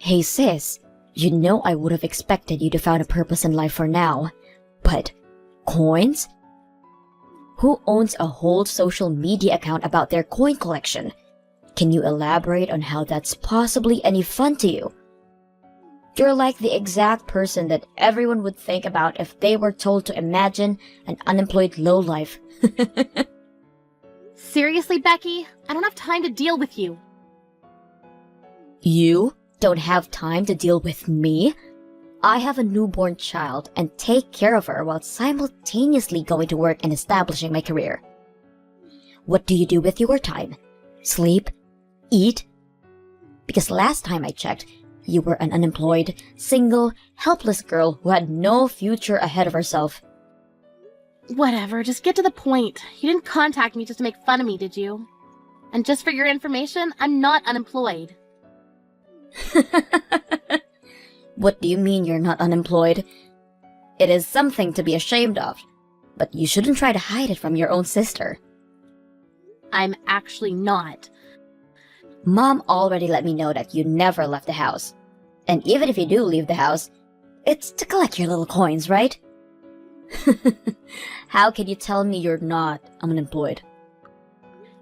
Hey sis, you know I would have expected you to find a purpose in life for now. But coins? Who owns a whole social media account about their coin collection? Can you elaborate on how that's possibly any fun to you? You're like the exact person that everyone would think about if they were told to imagine an unemployed lowlife. Seriously, Becky? I don't have time to deal with you. You don't have time to deal with me? I have a newborn child and take care of her while simultaneously going to work and establishing my career. What do you do with your time? Sleep? Eat? Because last time I checked, you were an unemployed, single, helpless girl who had no future ahead of herself. Whatever, just get to the point. You didn't contact me just to make fun of me, did you? And just for your information, I'm not unemployed. What do you mean you're not unemployed? It is something to be ashamed of, but you shouldn't try to hide it from your own sister. I'm actually not. Mom already let me know that you never left the house. And even if you do leave the house, it's to collect your little coins, right? How can you tell me you're not unemployed?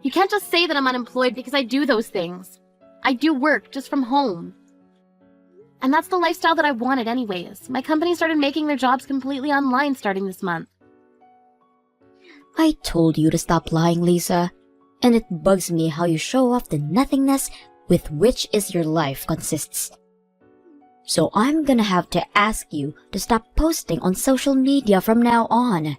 You can't just say that I'm unemployed because I do those things. I do work just from home. And that's the lifestyle that I wanted anyways. My company started making their jobs completely online starting this month. I told you to stop lying, Lisa. And it bugs me how you show off the nothingness with which is your life consists. So I'm gonna have to ask you to stop posting on social media from now on.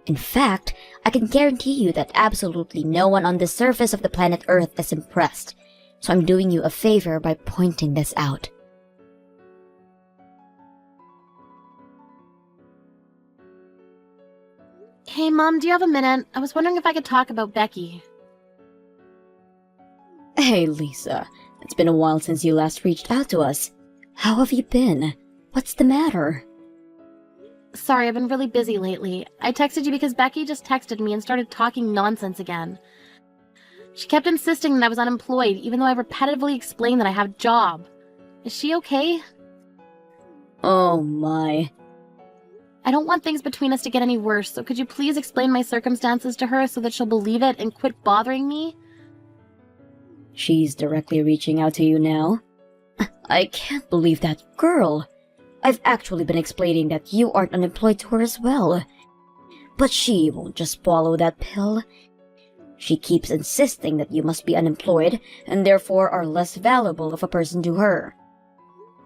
In fact, I can guarantee you that absolutely no one on the surface of the planet Earth is impressed. So I'm doing you a favor by pointing this out. Hey, Mom, do you have a minute? I was wondering if I could talk about Becky. Hey, Lisa. It's been a while since you last reached out to us. How have you been? What's the matter? Sorry, I've been really busy lately. I texted you because Becky just texted me and started talking nonsense again. She kept insisting that I was unemployed, even though I repetitively explained that I have a job. Is she okay? Oh my. I don't want things between us to get any worse, so could you please explain my circumstances to her so that she'll believe it and quit bothering me? She's directly reaching out to you now? I can't believe that girl. I've actually been explaining that you aren't unemployed to her as well. But she won't just swallow that pill. She keeps insisting that you must be unemployed and therefore are less valuable of a person to her.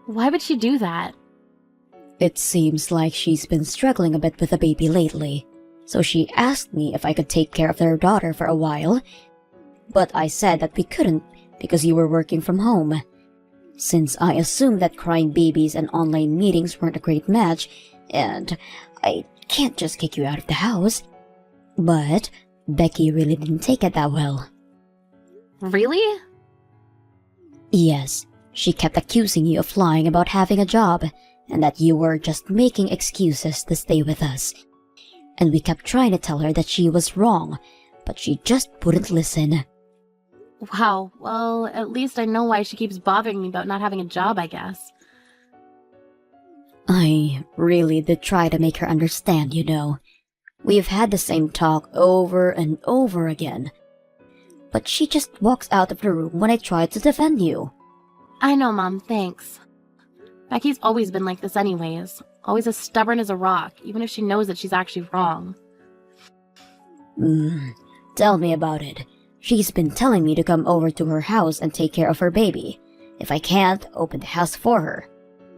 Why would she do that? It seems like she's been struggling a bit with the baby lately, so she asked me if I could take care of their daughter for a while, but I said that we couldn't because you were working from home. Since I assumed that crying babies and online meetings weren't a great match, and I can't just kick you out of the house. But Becky really didn't take it that well. Really? Yes, she kept accusing you of lying about having a job, and that you were just making excuses to stay with us. And we kept trying to tell her that she was wrong, but she just wouldn't listen. Wow, well, at least I know why she keeps bothering me about not having a job, I guess. I really did try to make her understand, you know. We've had the same talk over and over again. But she just walks out of the room when I try to defend you. I know, Mom, thanks. Becky's always been like this anyways. Always as stubborn as a rock, even if she knows that she's actually wrong. Tell me about it. She's been telling me to come over to her house and take care of her baby. If I can't, open the house for her.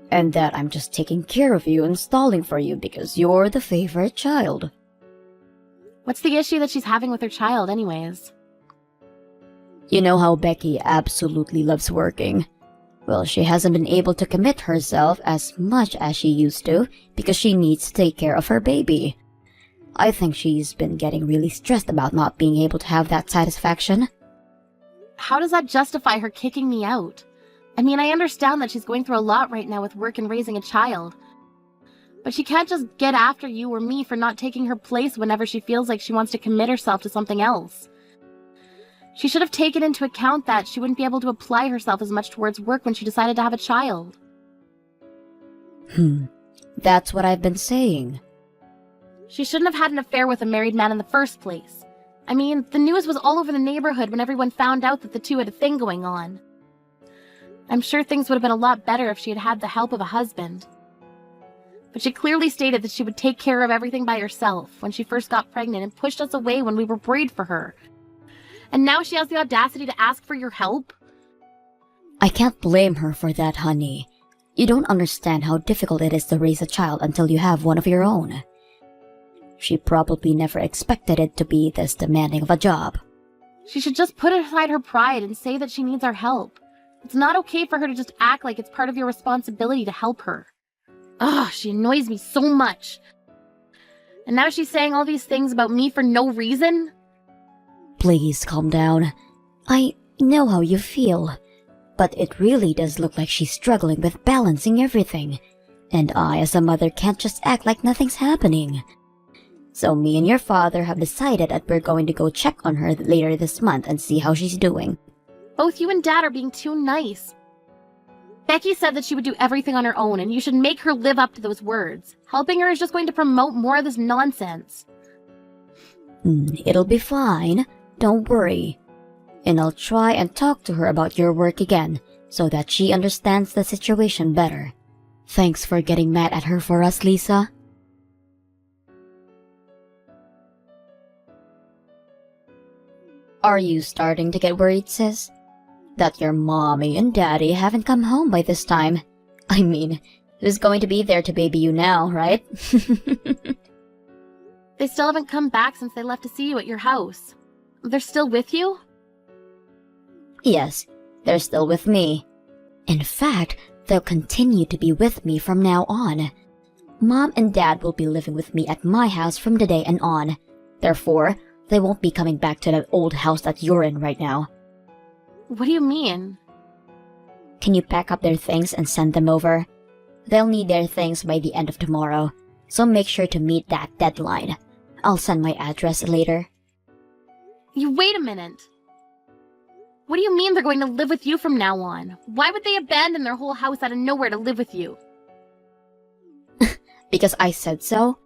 And that I'm just taking care of you and stalling for you because you're the favorite child. What's the issue that she's having with her child anyways? You know how Becky absolutely loves working. Well, she hasn't been able to commit herself as much as she used to because she needs to take care of her baby. I think she's been getting really stressed about not being able to have that satisfaction. How does that justify her kicking me out? I mean, I understand that she's going through a lot right now with work and raising a child. But she can't just get after you or me for not taking her place whenever she feels like she wants to commit herself to something else. She should have taken into account that she wouldn't be able to apply herself as much towards work when she decided to have a child. That's what I've been saying. She shouldn't have had an affair with a married man in the first place. I mean, the news was all over the neighborhood when everyone found out that the two had a thing going on. I'm sure things would have been a lot better if she had had the help of a husband. But she clearly stated that she would take care of everything by herself when she first got pregnant and pushed us away when we were worried for her. And now she has the audacity to ask for your help? I can't blame her for that, honey. You don't understand how difficult it is to raise a child until you have one of your own. She probably never expected it to be this demanding of a job. She should just put aside her pride and say that she needs our help. It's not okay for her to just act like it's part of your responsibility to help her. Ugh, she annoys me so much. And now she's saying all these things about me for no reason? Please calm down. I know how you feel, but it really does look like she's struggling with balancing everything. And I, as a mother, can't just act like nothing's happening. So me and your father have decided that we're going to go check on her later this month and see how she's doing. Both you and Dad are being too nice. Becky said that she would do everything on her own, and you should make her live up to those words. Helping her is just going to promote more of this nonsense. It'll be fine. Don't worry. And I'll try and talk to her about your work again, so that she understands the situation better. Thanks for getting mad at her for us, Lisa. Are you starting to get worried, sis? That your mommy and daddy haven't come home by this time? I mean, who's going to be there to baby you now, right? They still haven't come back since they left to see you at your house. They're still with you? Yes, they're still with me. In fact, they'll continue to be with me from now on. Mom and Dad will be living with me at my house from today and on. Therefore, they won't be coming back to that old house that you're in right now. What do you mean? Can you pack up their things and send them over? They'll need their things by the end of tomorrow, so make sure to meet that deadline. I'll send my address later. You wait a minute. What do you mean they're going to live with you from now on? Why would they abandon their whole house out of nowhere to live with you? Because I said so.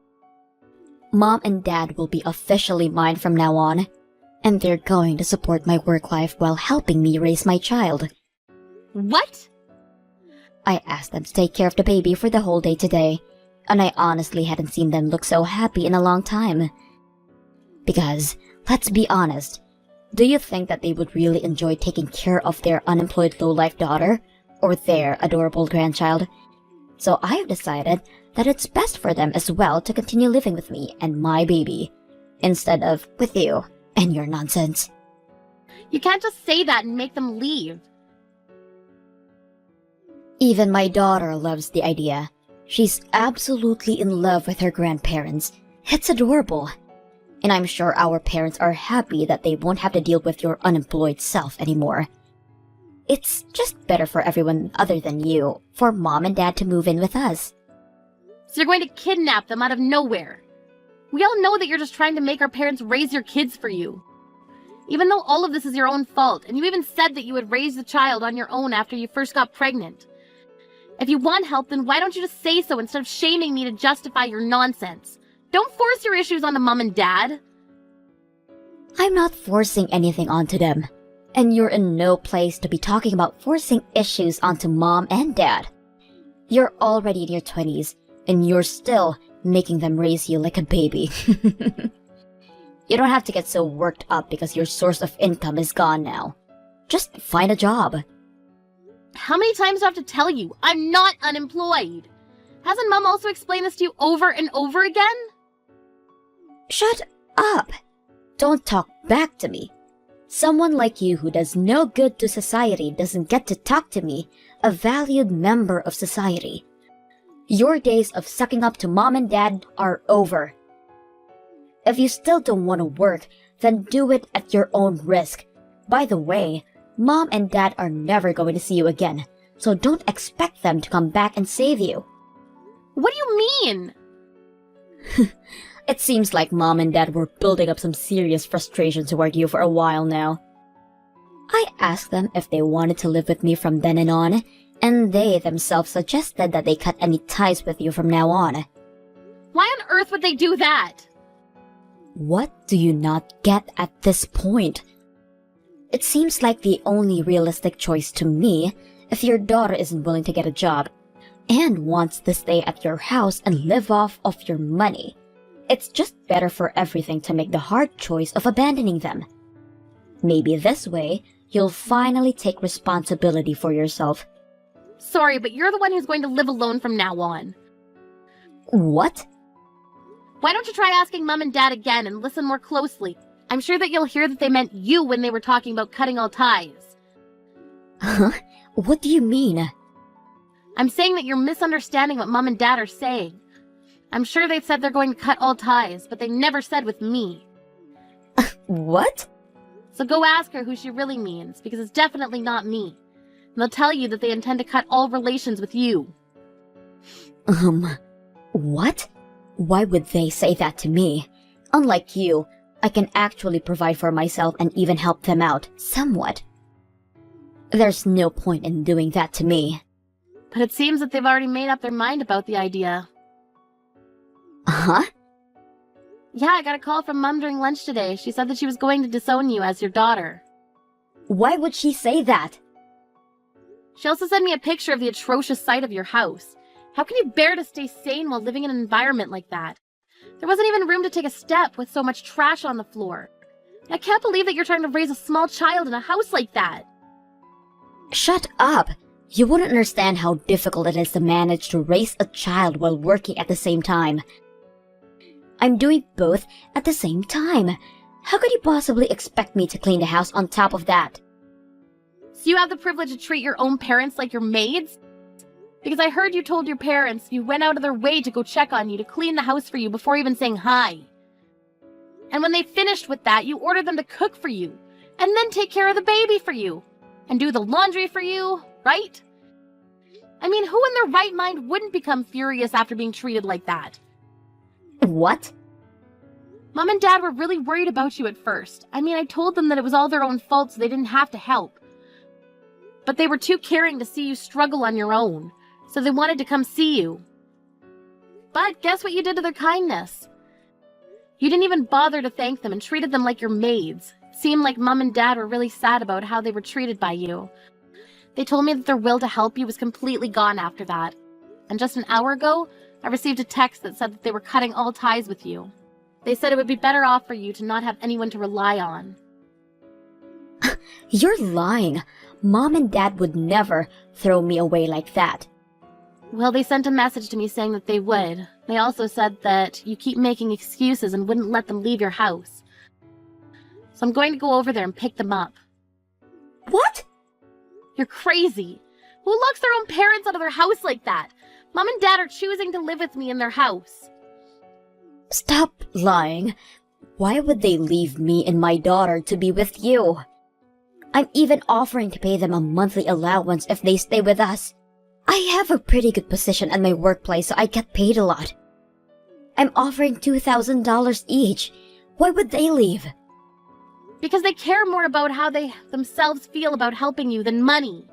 Mom and Dad will be officially mine from now on, and they're going to support my work life while helping me raise my child. What? I asked them to take care of the baby for the whole day today, and I honestly hadn't seen them look so happy in a long time. Because, let's be honest, do you think that they would really enjoy taking care of their unemployed low-life daughter, or their adorable grandchild? So I've decided that it's best for them as well to continue living with me and my baby, instead of with you and your nonsense. You can't just say that and make them leave. Even my daughter loves the idea. She's absolutely in love with her grandparents. It's adorable. And I'm sure our parents are happy that they won't have to deal with your unemployed self anymore. It's just better for everyone other than you, for Mom and Dad to move in with us. So you're going to kidnap them out of nowhere. We all know that you're just trying to make our parents raise your kids for you. Even though all of this is your own fault, and you even said that you would raise the child on your own after you first got pregnant. If you want help, then why don't you just say so instead of shaming me to justify your nonsense? Don't force your issues onto Mom and Dad. I'm not forcing anything onto them. And you're in no place to be talking about forcing issues onto Mom and Dad. You're already in your 20s, and you're still making them raise you like a baby. You don't have to get so worked up because your source of income is gone now. Just find a job. How many times do I have to tell you? I'm not unemployed. Hasn't Mom also explained this to you over and over again? Shut up! Don't talk back to me. Someone like you who does no good to society doesn't get to talk to me, a valued member of society. Your days of sucking up to Mom and Dad are over. If you still don't want to work, then do it at your own risk. By the way, Mom and Dad are never going to see you again, so don't expect them to come back and save you. What do you mean? It seems like Mom and Dad were building up some serious frustration toward you for a while now. I asked them if they wanted to live with me from then on, and they themselves suggested that they cut any ties with you from now on. Why on earth would they do that? What do you not get at this point? It seems like the only realistic choice to me if your daughter isn't willing to get a job and wants to stay at your house and live off of your money. It's just better for everything to make the hard choice of abandoning them. Maybe this way, you'll finally take responsibility for yourself. Sorry, but you're the one who's going to live alone from now on. What? Why don't you try asking Mom and Dad again and listen more closely? I'm sure that you'll hear that they meant you when they were talking about cutting all ties. Huh? What do you mean? I'm saying that you're misunderstanding what Mom and Dad are saying. I'm sure they said they're going to cut all ties, but they never said with me. What? So go ask her who she really means, because it's definitely not me. And they'll tell you that they intend to cut all relations with you. What? Why would they say that to me? Unlike you, I can actually provide for myself and even help them out, somewhat. There's no point in doing that to me. But it seems that they've already made up their mind about the idea. Huh? Yeah, I got a call from Mom during lunch today. She said that she was going to disown you as your daughter. Why would she say that? She also sent me a picture of the atrocious sight of your house. How can you bear to stay sane while living in an environment like that? There wasn't even room to take a step with so much trash on the floor. I can't believe that you're trying to raise a small child in a house like that. Shut up! You wouldn't understand how difficult it is to manage to raise a child while working at the same time. I'm doing both at the same time. How could you possibly expect me to clean the house on top of that? So you have the privilege to treat your own parents like your maids? Because I heard you told your parents you went out of their way to go check on you, to clean the house for you before even saying hi. And when they finished with that, you ordered them to cook for you, and then take care of the baby for you, and do the laundry for you, right? I mean, who in their right mind wouldn't become furious after being treated like that? What? Mom and Dad were really worried about you at first. I mean, I told them that it was all their own fault so they didn't have to help. But they were too caring to see you struggle on your own, so they wanted to come see you. But guess what you did to their kindness? You didn't even bother to thank them and treated them like your maids. It seemed like Mom and Dad were really sad about how they were treated by you. They told me that their will to help you was completely gone after that. And just an hour ago, I received a text that said that they were cutting all ties with you. They said it would be better off for you to not have anyone to rely on. You're lying. Mom and Dad would never throw me away like that. Well, they sent a message to me saying that they would. They also said that you keep making excuses and wouldn't let them leave your house. So I'm going to go over there and pick them up. What? You're crazy. Who locks their own parents out of their house like that? Mom and Dad are choosing to live with me in their house. Stop lying. Why would they leave me and my daughter to be with you? I'm even offering to pay them a monthly allowance if they stay with us. I have a pretty good position at my workplace, so I get paid a lot. I'm offering $2,000 each. Why would they leave? Because they care more about how they themselves feel about helping you than money.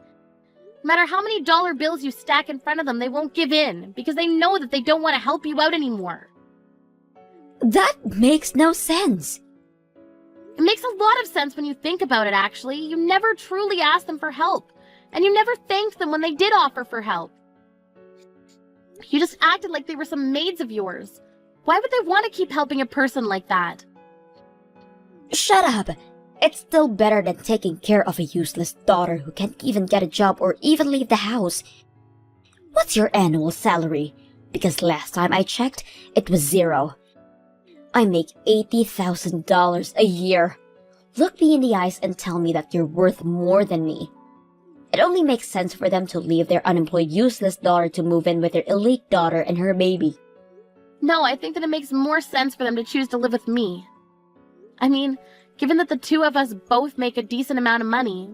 No matter how many dollar bills you stack in front of them, they won't give in, because they know that they don't want to help you out anymore. That makes no sense. It makes a lot of sense when you think about it, actually. You never truly asked them for help, and you never thanked them when they did offer for help. You just acted like they were some maids of yours. Why would they want to keep helping a person like that? Shut up! It's still better than taking care of a useless daughter who can't even get a job or even leave the house. What's your annual salary? Because last time I checked, it was $0. I make $80,000 a year. Look me in the eyes and tell me that you're worth more than me. It only makes sense for them to leave their unemployed useless daughter to move in with their elite daughter and her baby. No, I think that it makes more sense for them to choose to live with me. I mean, given that the two of us both make a decent amount of money,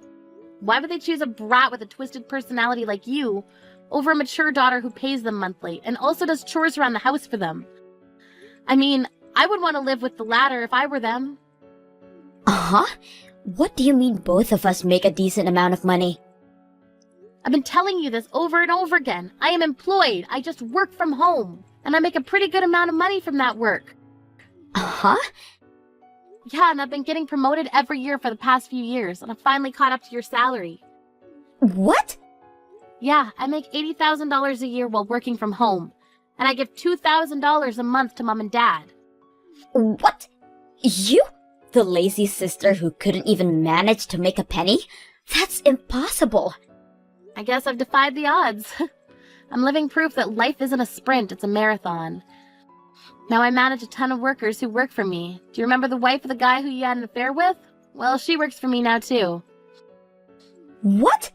why would they choose a brat with a twisted personality like you over a mature daughter who pays them monthly and also does chores around the house for them? I mean, I would want to live with the latter if I were them. Uh-huh? What do you mean both of us make a decent amount of money? I've been telling you this over and over again. I am employed. I just work from home. And I make a pretty good amount of money from that work. Huh? Yeah, and I've been getting promoted every year for the past few years, and I've finally caught up to your salary. What? Yeah, I make $80,000 a year while working from home. And I give $2,000 a month to Mom and Dad. What? You? The lazy sister who couldn't even manage to make a penny? That's impossible. I guess I've defied the odds. I'm living proof that life isn't a sprint, it's a marathon. Now I manage a ton of workers who work for me. Do you remember the wife of the guy who you had an affair with? Well, she works for me now too. What?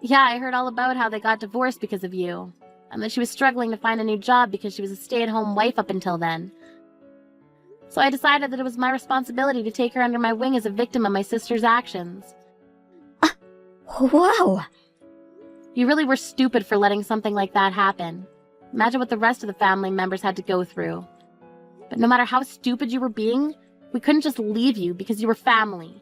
Yeah, I heard all about how they got divorced because of you. And that she was struggling to find a new job because she was a stay-at-home wife up until then. So I decided that it was my responsibility to take her under my wing as a victim of my sister's actions. Wow. You really were stupid for letting something like that happen. Imagine what the rest of the family members had to go through. But no matter how stupid you were being, we couldn't just leave you because you were family.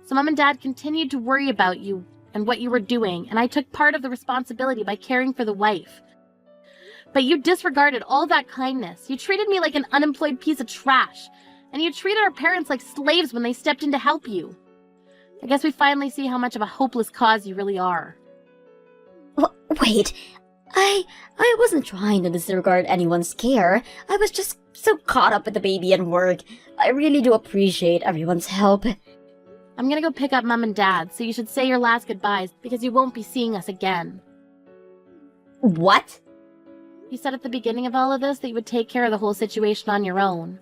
So Mom and Dad continued to worry about you and what you were doing, and I took part of the responsibility by caring for the wife. But you disregarded all that kindness. You treated me like an unemployed piece of trash, and you treated our parents like slaves when they stepped in to help you. I guess we finally see how much of a hopeless cause you really are. Wait, I wasn't trying to disregard anyone's care. I was just so caught up with the baby and work. I really do appreciate everyone's help. I'm gonna go pick up Mom and Dad, so you should say your last goodbyes, because you won't be seeing us again. What? You said at the beginning of all of this that you would take care of the whole situation on your own.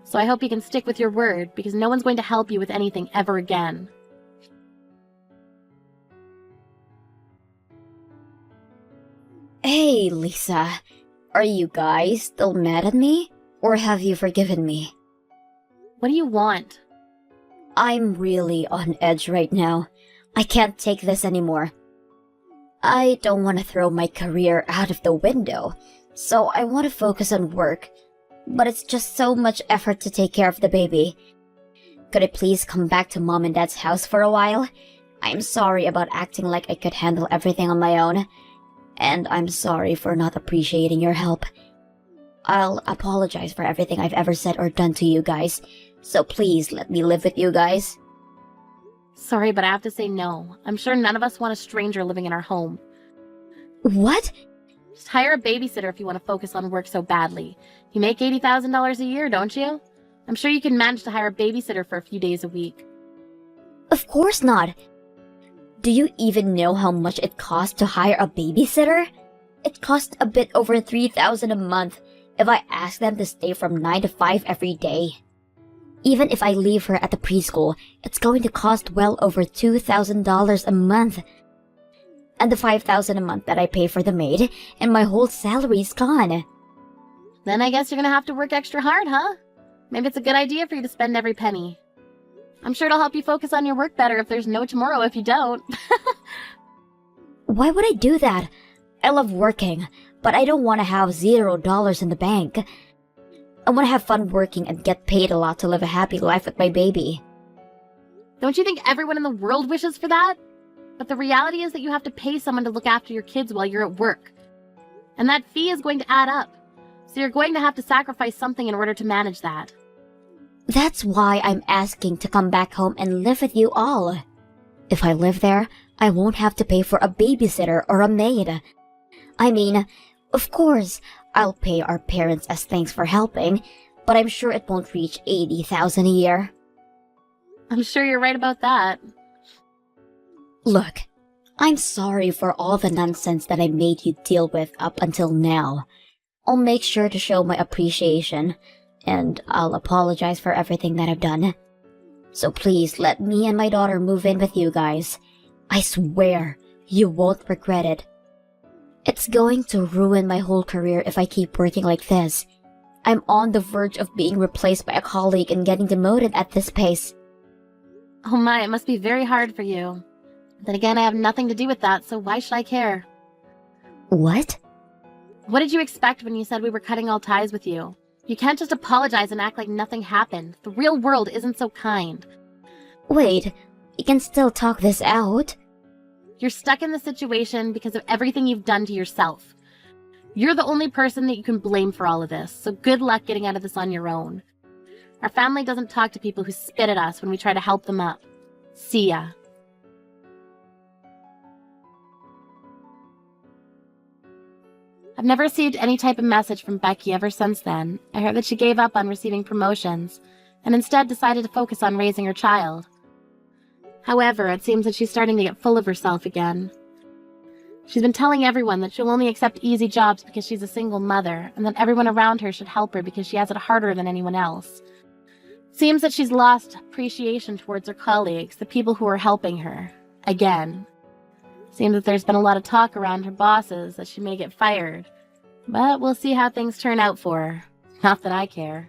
So I hope you can stick with your word, because no one's going to help you with anything ever again. Hey, Lisa. Are you guys still mad at me? Or have you forgiven me? What do you want? I'm really on edge right now. I can't take this anymore. I don't want to throw my career out of the window, so I want to focus on work. But it's just so much effort to take care of the baby. Could I please come back to Mom and Dad's house for a while? I'm sorry about acting like I could handle everything on my own. And I'm sorry for not appreciating your help. I'll apologize for everything I've ever said or done to you guys, so please let me live with you guys. Sorry, but I have to say no. I'm sure none of us want a stranger living in our home. What? Just hire a babysitter if you want to focus on work so badly. You make $80,000 a year, don't you? I'm sure you can manage to hire a babysitter for a few days a week. Of course not. Do you even know how much it costs to hire a babysitter? It costs a bit over $3,000 a month if I ask them to stay from 9 to 5 every day. Even if I leave her at the preschool, it's going to cost well over $2,000 a month. And the $5,000 a month that I pay for the maid, and my whole salary's gone. Then I guess you're gonna have to work extra hard, huh? Maybe it's a good idea for you to spend every penny. I'm sure it'll help you focus on your work better if there's no tomorrow if you don't. Why would I do that? I love working, but I don't want to have $0 in the bank. I want to have fun working and get paid a lot to live a happy life with my baby. Don't you think everyone in the world wishes for that? But the reality is that you have to pay someone to look after your kids while you're at work. And that fee is going to add up. So you're going to have to sacrifice something in order to manage that. That's why I'm asking to come back home and live with you all. If I live there, I won't have to pay for a babysitter or a maid. I mean, of course, I'll pay our parents as thanks for helping, but I'm sure it won't reach $80,000 a year. I'm sure you're right about that. Look, I'm sorry for all the nonsense that I made you deal with up until now. I'll make sure to show my appreciation, and I'll apologize for everything that I've done. So please let me and my daughter move in with you guys. I swear, you won't regret it. It's going to ruin my whole career if I keep working like this. I'm on the verge of being replaced by a colleague and getting demoted at this pace. Oh my, it must be very hard for you. Then again, I have nothing to do with that, so why should I care? What? What did you expect when you said we were cutting all ties with you? You can't just apologize and act like nothing happened. The real world isn't so kind. Wait, we can still talk this out? You're stuck in the situation because of everything you've done to yourself. You're the only person that you can blame for all of this, so good luck getting out of this on your own. Our family doesn't talk to people who spit at us when we try to help them up. See ya. I've never received any type of message from Becky ever since then. I heard that she gave up on receiving promotions and instead decided to focus on raising her child. However, it seems that she's starting to get full of herself again. She's been telling everyone that she'll only accept easy jobs because she's a single mother, and that everyone around her should help her because she has it harder than anyone else. Seems that she's lost appreciation towards her colleagues, the people who are helping her. Again. Seems that there's been a lot of talk around her bosses that she may get fired. But we'll see how things turn out for her. Not that I care.